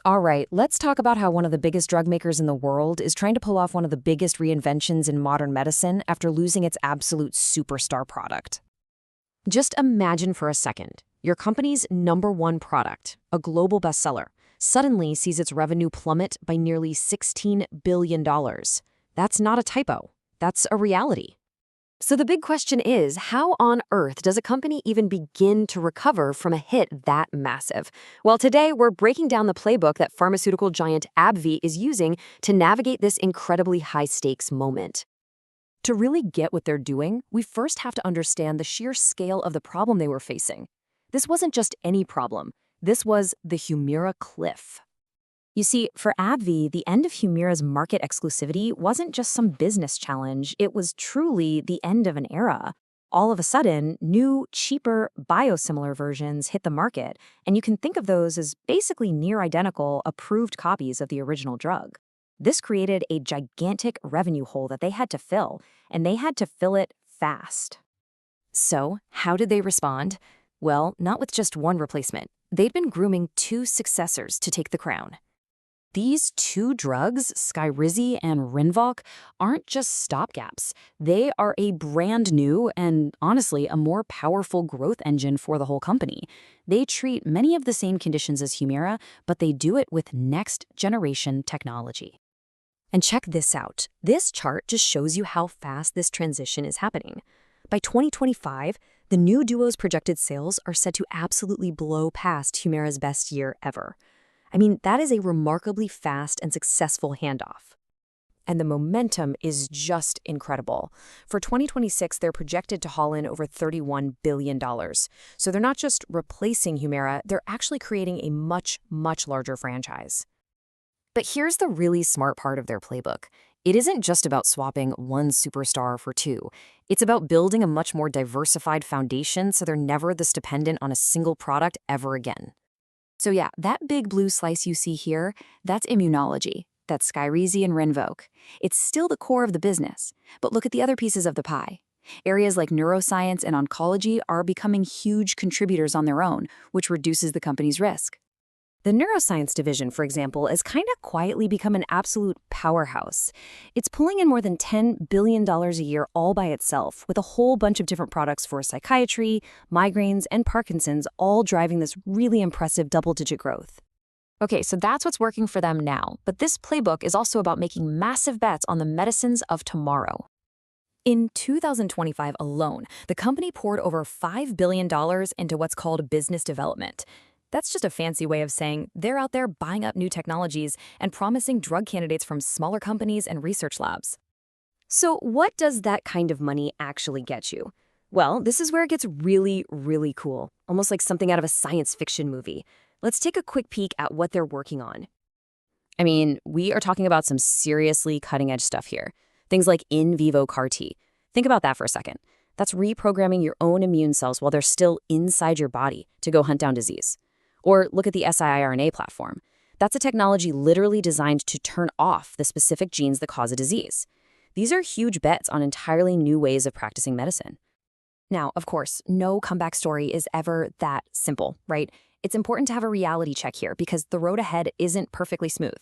All right, let's talk about how one of the biggest drug makers in the world is trying to pull off one of the biggest reinventions in modern medicine after losing its absolute superstar product. Just imagine for a second, your company's #1 product, a global bestseller, suddenly sees its revenue plummet by nearly $16 billion. That's not a typo. That's a reality. So the big question is, how on earth does a company even begin to recover from a hit that massive? Well, today we're breaking down the playbook that pharmaceutical giant AbbVie is using to navigate this incredibly high-stakes moment. To really get what they're doing, we first have to understand the sheer scale of the problem they were facing. This wasn't just any problem. This was the Humira cliff. You see, for AbbVie, the end of Humira's market exclusivity wasn't just some business challenge, it was truly the end of an era. All of a sudden, new, cheaper, biosimilar versions hit the market, and you can think of those as basically near-identical, approved copies of the original drug. This created a gigantic revenue hole that they had to fill, and they had to fill it fast. So, how did they respond? Well, not with just one replacement. They'd been grooming 2 successors to take the crown. These 2 drugs, Skyrizi and Rinvoq, aren't just stopgaps. They are a brand new and, honestly, a more powerful growth engine for the whole company. They treat many of the same conditions as Humira, but they do it with next-generation technology. And check this out. This chart just shows you how fast this transition is happening. By 2025, the new duo's projected sales are set to absolutely blow past Humira's best year ever. I mean, that is a remarkably fast and successful handoff. And the momentum is just incredible. For 2026, they're projected to haul in over $31 billion. So they're not just replacing Humira, they're actually creating a much, much larger franchise. But here's the really smart part of their playbook. It isn't just about swapping one superstar for 2. It's about building a much more diversified foundation so they're never this dependent on a single product ever again. So yeah, that big blue slice you see here, that's immunology. That's Skyrizi and Rinvoq. It's still the core of the business, but look at the other pieces of the pie. Areas like neuroscience and oncology are becoming huge contributors on their own, which reduces the company's risk. The neuroscience division, for example, has kind of quietly become an absolute powerhouse. It's pulling in more than $10 billion a year all by itself, with a whole bunch of different products for psychiatry, migraines, and Parkinson's, all driving this really impressive double-digit growth. Okay, so that's what's working for them now, but this playbook is also about making massive bets on the medicines of tomorrow. In 2025 alone, the company poured over $5 billion into what's called business development. That's just a fancy way of saying they're out there buying up new technologies and promising drug candidates from smaller companies and research labs. So what does that kind of money actually get you? Well, this is where it gets really, really cool, almost like something out of a science fiction movie. Let's take a quick peek at what they're working on. I mean, we are talking about some seriously cutting-edge stuff here. Things like in vivo CAR T. Think about that for a second. That's reprogramming your own immune cells while they're still inside your body to go hunt down disease. Or look at the siRNA platform. That's a technology literally designed to turn off the specific genes that cause a disease. These are huge bets on entirely new ways of practicing medicine. Now, of course, no comeback story is ever that simple, right? It's important to have a reality check here because the road ahead isn't perfectly smooth.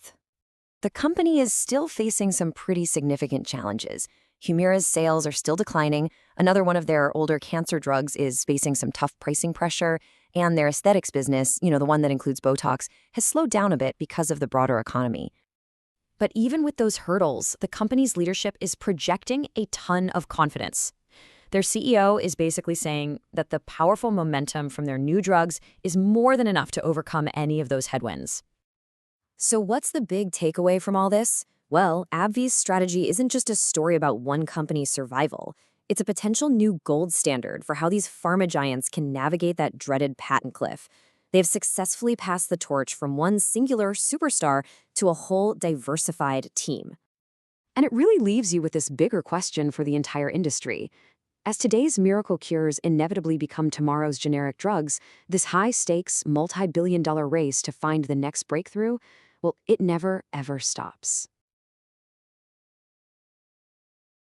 The company is still facing some pretty significant challenges. Humira's sales are still declining. Another one of their older cancer drugs is facing some tough pricing pressure. And their aesthetics business, the one that includes Botox, has slowed down a bit because of the broader economy. But even with those hurdles, the company's leadership is projecting a ton of confidence. Their CEO is basically saying that the powerful momentum from their new drugs is more than enough to overcome any of those headwinds. So what's the big takeaway from all this? Well, AbbVie's strategy isn't just a story about one company's survival. It's a potential new gold standard for how these pharma giants can navigate that dreaded patent cliff. They've successfully passed the torch from one singular superstar to a whole diversified team. And it really leaves you with this bigger question for the entire industry. As today's miracle cures inevitably become tomorrow's generic drugs, this high-stakes, multi-billion-dollar race to find the next breakthrough, well, it never, ever stops.